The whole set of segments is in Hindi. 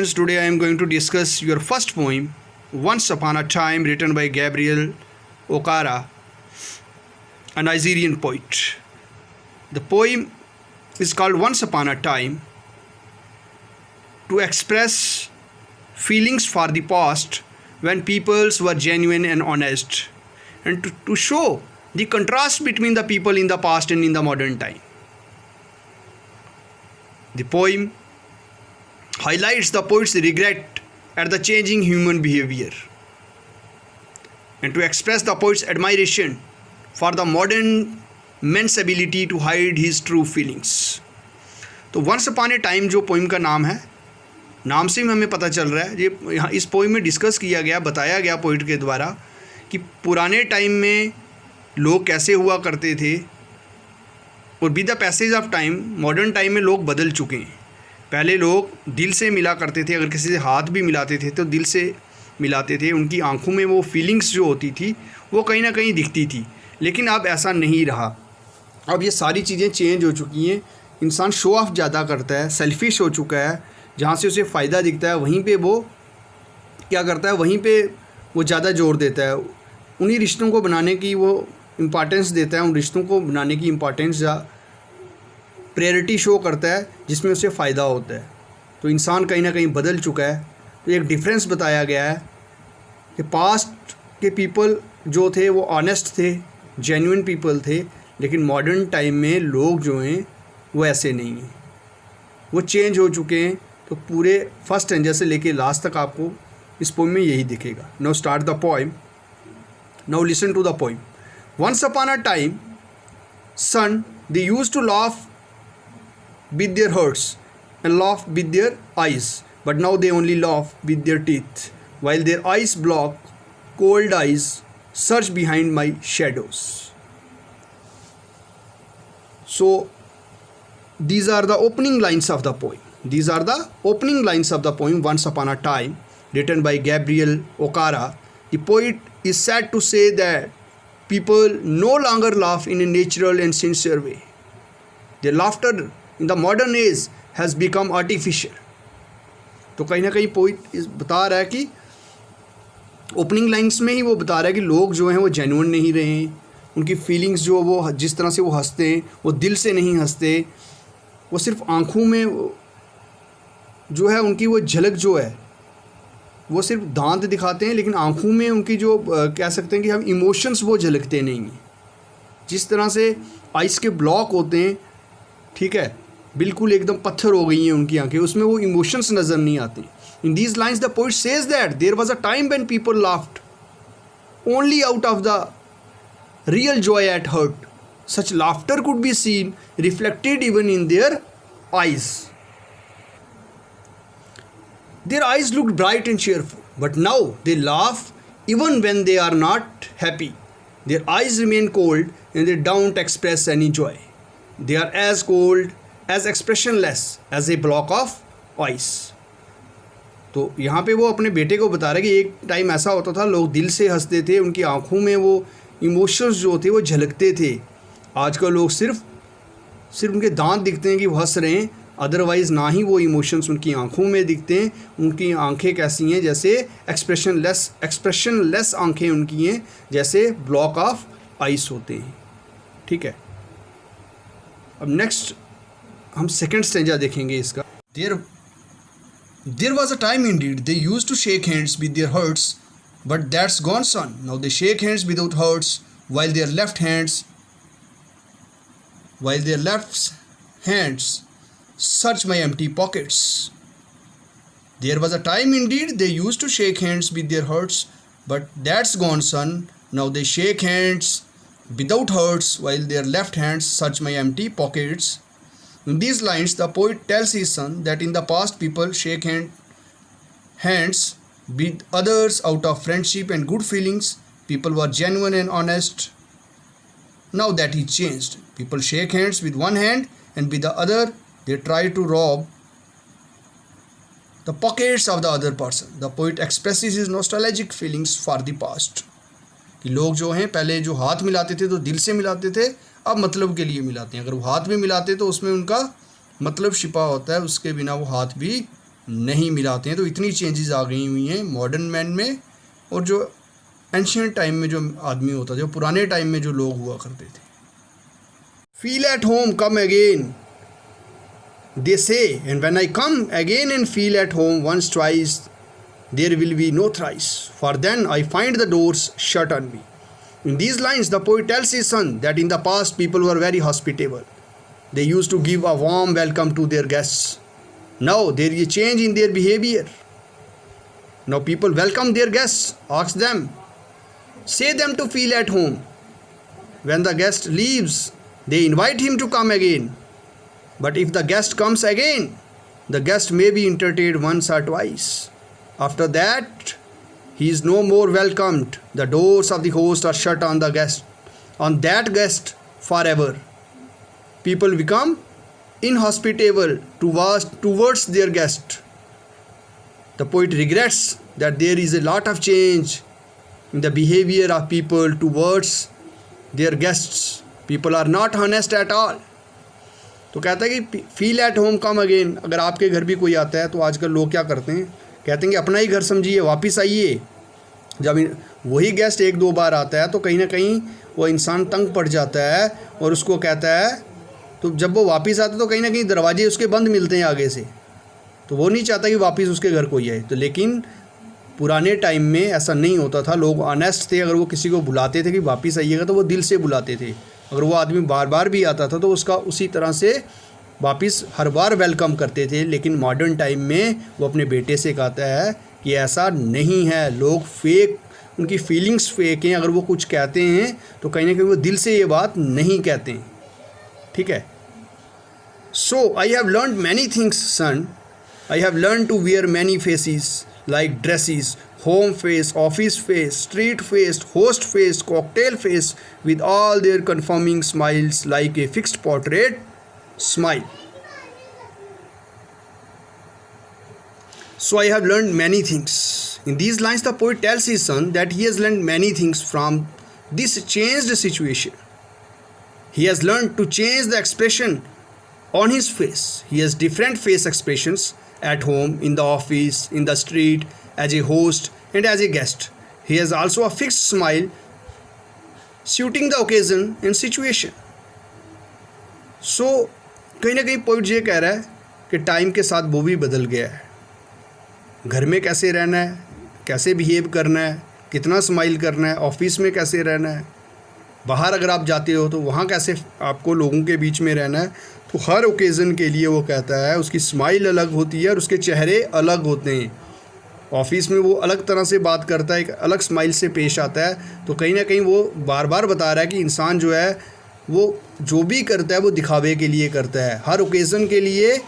students, today I am going to discuss your first poem, Once Upon a Time, written by Gabriel Okara, a Nigerian poet. The poem is called Once Upon a Time, to express feelings for the past when peoples were genuine and honest, and to show the contrast between the people in the past and in the modern time. The poem highlights the poet's regret at the changing human behavior and to express the poet's admiration for the modern man's ability to hide his true feelings. तो वंस अपॉन ए टाइम जो पोइम का नाम है, नाम से ही हमें पता चल रहा है, ये यहाँ इस पोइम में डिस्कस किया गया, बताया गया पोइट के द्वारा कि पुराने टाइम में लोग कैसे हुआ करते थे और with the passage of time modern time में लोग बदल चुके हैं। पहले लोग दिल से मिला करते थे, अगर किसी से हाथ भी मिलाते थे तो दिल से मिलाते थे, उनकी आंखों में वो फीलिंग्स जो होती थी वो कहीं ना कहीं दिखती थी। लेकिन अब ऐसा नहीं रहा, अब ये सारी चीज़ें चेंज हो चुकी हैं। इंसान शो ऑफ ज़्यादा करता है, सेल्फिश हो चुका है, जहाँ से उसे फ़ायदा दिखता है वहीं पे वो क्या करता है, वहीं पे वो ज़्यादा जोर देता है, उन्हीं रिश्तों को बनाने की वो इम्पॉर्टेंस देता है, उन रिश्तों को बनाने की इम्पॉर्टेंस या प्रायोरिटी शो करता है जिसमें उसे फ़ायदा होता है। तो इंसान कहीं ना कहीं बदल चुका है। तो एक डिफरेंस बताया गया है कि पास्ट के पीपल जो थे वो ऑनेस्ट थे, जेन्युइन पीपल थे, लेकिन मॉडर्न टाइम में लोग जो हैं वो ऐसे नहीं हैं, वो चेंज हो चुके हैं। तो पूरे फर्स्ट स्टैंजा से लेके लास्ट तक आपको इस पोइम में यही दिखेगा। Now start the poem, now listen to the poem. Once upon a time sun they used to laugh with their hearts and laugh with their eyes, but now they only laugh with their teeth, while their eyes block, cold eyes search behind my shadows. So these are the opening lines of the poem. These are the opening lines of the poem Once Upon a Time, written by Gabriel Okara. The poet is sad to say that people no longer laugh in a natural and sincere way. Their laughter in the modern age has become artificial. तो कहीं ना कहीं पोइट बता रहा है कि ओपनिंग लाइंस में ही वो बता रहा है कि लोग जो हैं वो जेन्युइन नहीं रहे हैं, उनकी फीलिंग्स जो वो जिस तरह से वो हंसते हैं वो दिल से नहीं हंसते, वो सिर्फ आँखों में जो है उनकी वो झलक जो है वो सिर्फ दांत दिखाते हैं, लेकिन आँखों में उनकी जो कह सकते हैं कि हम इमोशंस वो झलकते नहीं हैं। जिस तरह से आइस के ब्लॉक होते हैं, ठीक है, बिल्कुल एकदम पत्थर हो गई हैं उनकी आंखें, उसमें वो इमोशंस नज़र नहीं आते। In these lines the poet says that there was a time when people laughed only out of the real Joy eight hurt. Such laughter could be seen reflected even in their eyes. Their eyes looked bright and cheerful, but now they laugh even when they are not happy. Their eyes remain cold and they don't express any joy. They are as cold, as expressionless as a block of ice. तो यहाँ पे वो अपने बेटे को बता रहा है कि एक टाइम ऐसा होता था, लोग दिल से हंसते थे, उनकी आँखों में वो इमोशंस जो थे वो झलकते थे। आजकल लोग सिर्फ उनके दांत दिखते हैं कि वो हंस रहे हैं, अदरवाइज़ ना ही वो इमोशंस उनकी आँखों में दिखते हैं। उनकी आँखें कैसी हैं, जैसे एक्सप्रेशनलेस आँखें उनकी हैं, जैसे ब्लॉक ऑफ आइस होते हैं। ठीक है, अब नेक्स्ट हम सेकेंड स्टेंजा देखेंगे इसका। There was a time Indeed they used to shake hands with their hertz, but that's gone sun. Now they shake hands without hertz, while their left hands search my empty pockets. There was a time indeed they used to shake hands with their hurts, but that's gone, son. Now they shake hands without hurts, while their left hands search my empty pockets. In these lines, the poet tells his son that in the past people shake hands with others out of friendship and good feelings. People were genuine and honest. Now that is changed. People shake hands with one hand and with the other they try to rob the pockets of the other person. The poet expresses his nostalgic feelings for the past. कि लोग जो हैं पहले जो हाथ मिलाते थे तो दिल से मिलाते थे, अब मतलब के लिए मिलाते हैं। अगर वो हाथ भी मिलाते तो उसमें उनका मतलब छिपा होता है, उसके बिना वो हाथ भी नहीं मिलाते हैं। तो इतनी चेंजेस आ गई हुई हैं मॉडर्न मैन में, और जो एंशियंट टाइम में जो आदमी होता था, जो पुराने टाइम में जो लोग हुआ करते थे। Feel at home, come again, they say, and when I come again and feel at home once, twice, there will be no thrice, for then I find the doors shut on me. In these lines, the poet tells his son that in the past people were very hospitable. They used to give a warm welcome to their guests. Now there is a change in their behavior. Now people welcome their guests, ask them, say them to feel at home. When the guest leaves, they invite him to come again. But if the guest comes again, the guest may be entertained once or twice. After that, he is no more welcomed. The doors of the host are shut on the guest, on that guest forever. People become inhospitable towards their guest. The poet regrets that there is a lot of change in the behavior of people towards their guests. People are not honest at all. तो कहता है कि feel at home come again. अगर आपके घर भी कोई आता है तो आजकल लोग क्या करते हैं, कहते हैं कि अपना ही घर समझिए, वापस आइए। जब वही गेस्ट एक दो बार आता है तो कहीं ना कहीं वो इंसान तंग पड़ जाता है और उसको कहता है, तो जब वो वापस आता है तो कहीं ना कहीं दरवाजे उसके बंद मिलते हैं आगे से, तो वो नहीं चाहता कि वापस उसके घर कोई आए। तो लेकिन पुराने टाइम में ऐसा नहीं होता था, लोग ऑनेस्ट थे। अगर वो किसी को बुलाते थे कि वापस आइएगा तो वो दिल से बुलाते थे। अगर वो आदमी बार बार भी आता था तो उसका उसी तरह से वापस हर बार वेलकम करते थे। लेकिन मॉडर्न टाइम में वो अपने बेटे से कहता है कि ऐसा नहीं है, लोग फेक, उनकी फीलिंग्स फेक हैं। अगर वो कुछ कहते हैं तो कहीं ना कहीं वो दिल से ये बात नहीं कहते हैं। ठीक है। So I have learned many things son, I have learn to wear many faces like dresses, home face, office face, street face, host face, cocktail face, with all their conforming smiles like a fixed portrait smile. So I have learned many things. In these lines, the poet tells his son that he has learned many things from this changed situation. He has learned to change the expression on his face. He has different face expressions at home, in the office, in the street, as a host and as a guest. He has also a fixed smile suiting the occasion and situation. So कहीं ना कहीं पोइट ये कह रहा है कि टाइम के साथ वो भी बदल गया है। घर में कैसे रहना है, कैसे बिहेव करना है, कितना स्माइल करना है, ऑफिस में कैसे रहना है, बाहर अगर आप जाते हो तो वहाँ कैसे आपको लोगों के बीच में रहना है। तो हर ओकेज़न के लिए वो कहता है उसकी स्माइल अलग होती है और उसके चेहरे अलग होते हैं। ऑफिस में वो अलग तरह से बात करता है, एक अलग स्माइल से पेश आता है। तो कहीं ना कहीं वो बार बार बता रहा है कि इंसान जो है वो जो भी करता है वो दिखावे के लिए करता है। हर ओकेज़न के लिए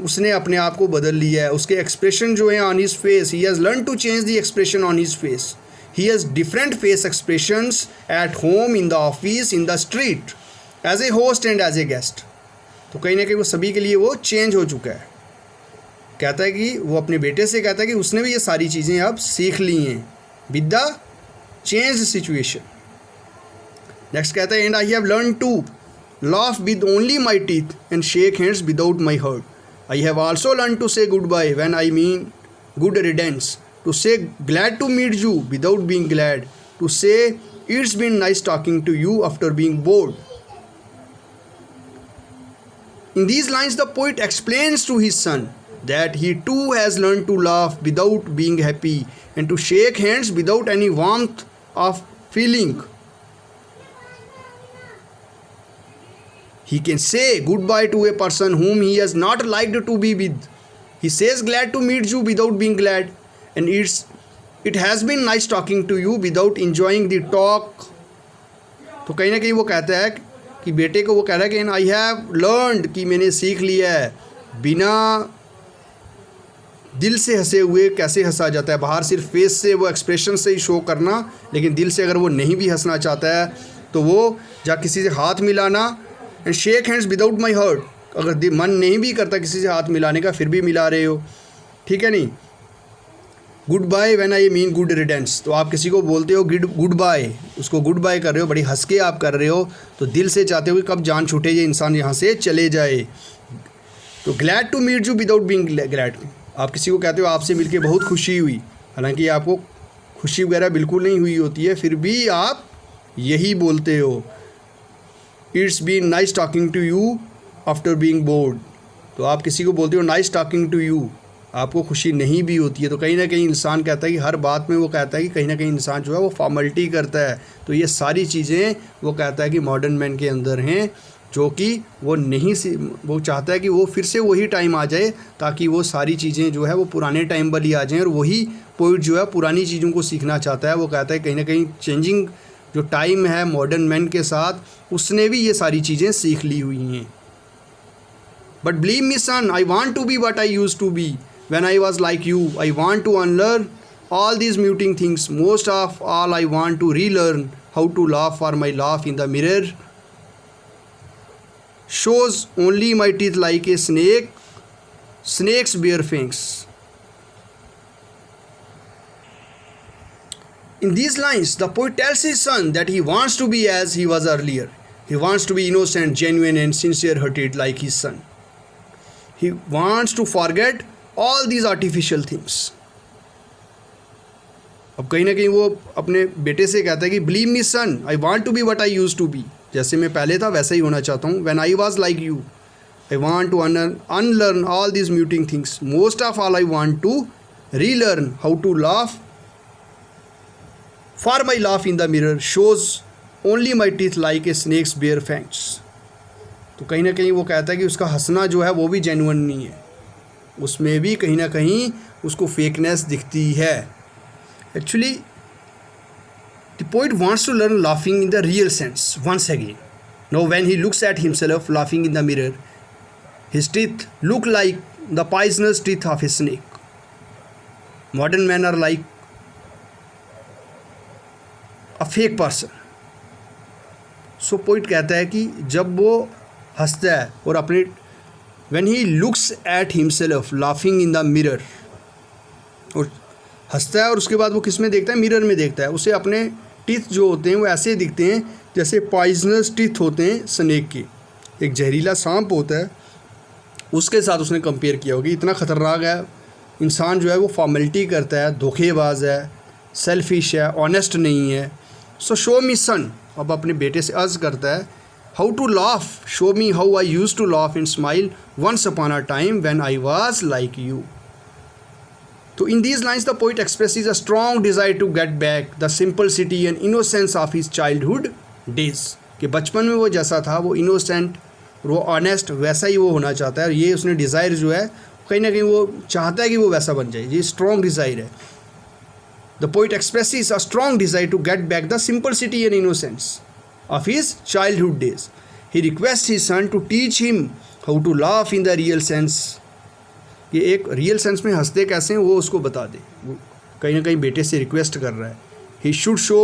उसने अपने आप को बदल लिया है। उसके एक्सप्रेशन जो है on his face, he has learn to change the expression on his face. He has different face expressions at home, in the office, in the street, as a host and as a guest. तो कहीं ना कहीं वो सभी के लिए वो चेंज हो चुका है। कहता है कि वो अपने बेटे से कहता है कि उसने भी ये सारी चीज़ें अब सीख ली हैं with the change situation. Next कहता है, and I have learn to laugh with only my teeth and shake hands without my heart. I have also learned to say goodbye when I mean good riddance, to say glad to meet you without being glad, to say it's been nice talking to you after being bored. In these lines, the poet explains to his son that he too has learned to laugh without being happy and to shake hands without any warmth of feeling. He can say goodbye to a person whom he has not liked to be with. He says glad to meet you without being glad, and it has been nice talking to you without enjoying the talk. तो कहीं ना कहीं वो कहता है कि बेटे को वो कह रहा है कि आई हैव लर्नड, कि मैंने सीख लिया है बिना दिल से हंसे हुए कैसे हंसा जाता है। बाहर सिर्फ फेस से वो एक्सप्रेशन से ही शो करना, लेकिन दिल से अगर वो नहीं भी हंसना चाहता है तो वो जा किसी से हाथ मिलाना, and shake hands without my hurt, अगर मन नहीं भी करता किसी से हाथ मिलाने का फिर भी मिला रहे हो, ठीक है नहीं। Good by when I mean good riddance, तो आप किसी को बोलते हो गुड बाय, उसको गुड बाय कर रहे हो, बड़ी हंस के आप कर रहे हो, तो दिल से चाहते हो कि कब जान छूटे ये इंसान यहाँ से चले जाए। तो glad to meet you without being glad, आप किसी को कहते हो आपसे मिलके बहुत खुशी हुई, हालांकि आपको खुशी वगैरह बिल्कुल नहीं हुई होती है, फिर भी आप यही बोलते हो, it's been nice talking to you after being board. तो आप किसी को बोलते हो नाइस टॉकिंग टू यू, आपको खुशी नहीं भी होती है, तो कहीं ना कहीं इंसान कहता है कि हर बात में वो कहता है कि कहीं ना कहीं इंसान जो है वो फॉर्मेलिटी करता है। तो ये सारी चीज़ें वो कहता है कि मॉडर्न मैन के अंदर हैं, जो कि वो चाहता है कि वो फिर से वही टाइम आ जाए ताकि वो सारी चीज़ें जो है वो पुराने टाइम वाली आ जाएं, और वही पोइट जो है पुरानी चीज़ों को सीखना चाहता है। वो कहता है कहीं ना कहीं चेंजिंग जो टाइम है मॉडर्न मैन के साथ, उसने भी ये सारी चीज़ें सीख ली हुई हैं। But believe me sun, I want to be what I used to be when I was like you. I want to unlearn all these muting things. Most of all, I want to relearn how to laugh, for my laugh in the mirror shows only my teeth like a snake. Snakes bear fangs. In these lines, the poet tells his son that he wants to be as he was earlier. He wants to be innocent, genuine, and sincere-hearted like his son. He wants to forget all these artificial things. अब कहीं ना कहीं वो अपने बेटे से कहता है कि believe me sun, I want to be what I used to be, जैसे मैं पहले था वैसा ही होना चाहता हूँ। When I was like you, I want to unlearn all these muting things. Most of all, I want to relearn how to laugh, for my laugh in the mirror shows only my teeth like a snacks bear fangs. तो कहीं ना कहीं वो कहता है कि उसका हंसना जो है वो भी जेन्युइन नहीं है, उसमें भी कहीं ना कहीं उसको फेकनेस दिखती है। Actually the poet wants to learn laughing in the real sense once again. Now when he looks at himself laughing in the mirror, his teeth look like the poisonous teeth of a snake. Modern man are like a fake person. So poet कहता है कि जब वो हंसता है और अपने when he looks at himself laughing in the mirror, और हंसता है और उसके बाद वो किस में देखता है, मिरर में देखता है, उसे अपने टीथ जो होते हैं वो ऐसे दिखते हैं जैसे पॉइजनस टीथ होते हैं स्नेक के। एक जहरीला सांप होता है, उसके साथ उसने कंपेयर किया होगा। इतना ख़तरनाक है इंसान जो है वो फॉर्मेलिटी करता है, धोखेबाज है, सेल्फिश है, ऑनेस्ट नहीं है। सो शो मी सन, अब अपने बेटे से अर्ज़ करता है, how to laugh, show me how I used to laugh and smile once upon a time when I was like you. So in these lines the poet expresses a strong desire to get back the simplicity and innocence of his childhood days. कि बचपन में वो जैसा था, वो इनोसेंट, वो ऑनेस्ट, वैसा ही वो होना चाहता है। और ये उसने डिज़ायर जो है कहीं ना कहीं वो चाहता है कि वो वैसा बन जाए, ये स्ट्रॉन्ग डिज़ायर है। The poet expresses a strong desire to get back the simplicity and innocence of his childhood days. He requests his son to teach him how to laugh in the real sense. ये एक रियल सेंस में हंसते कैसे हैं वो उसको बता दे। वो कहीं ना कहीं बेटे से रिक्वेस्ट कर रहा है। He should show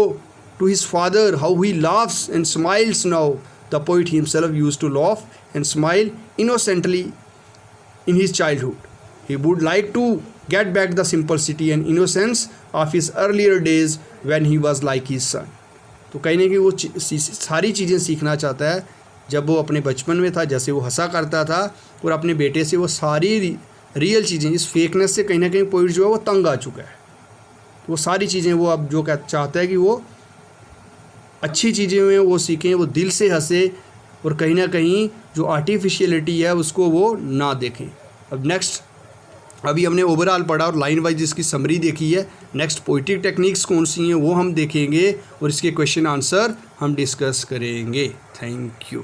to his father how he laughs and smiles now. The poet himself used to laugh and smile innocently in his childhood. He would like to get back the simplicity and innocence of his earlier days when he was like his son. तो कहीं ना कहीं वो सारी चीज़ें सीखना चाहता है जब वो अपने बचपन में था, जैसे वो हंसा करता था, और अपने बेटे से वो सारी रियल चीज़ें, इस फेकनेस से कहीं ना कहीं पोइट जो है वो तंग आ चुका है। तो वो सारी चीज़ें वो अब जो चाहता है कि वो अच्छी चीज़ें में वो सीखें, वो दिल से हंसे, और कहीं ना कहीं जो आर्टिफिशियलिटी है उसको वो ना देखें। अब नेक्स्ट, अभी हमने ओवरऑल पढ़ा और लाइन वाइज इसकी समरी देखी है। नेक्स्ट पोइट्रिक टेक्निक्स कौन सी हैं वो हम देखेंगे, और इसके क्वेश्चन आंसर हम डिस्कस करेंगे। Thank you.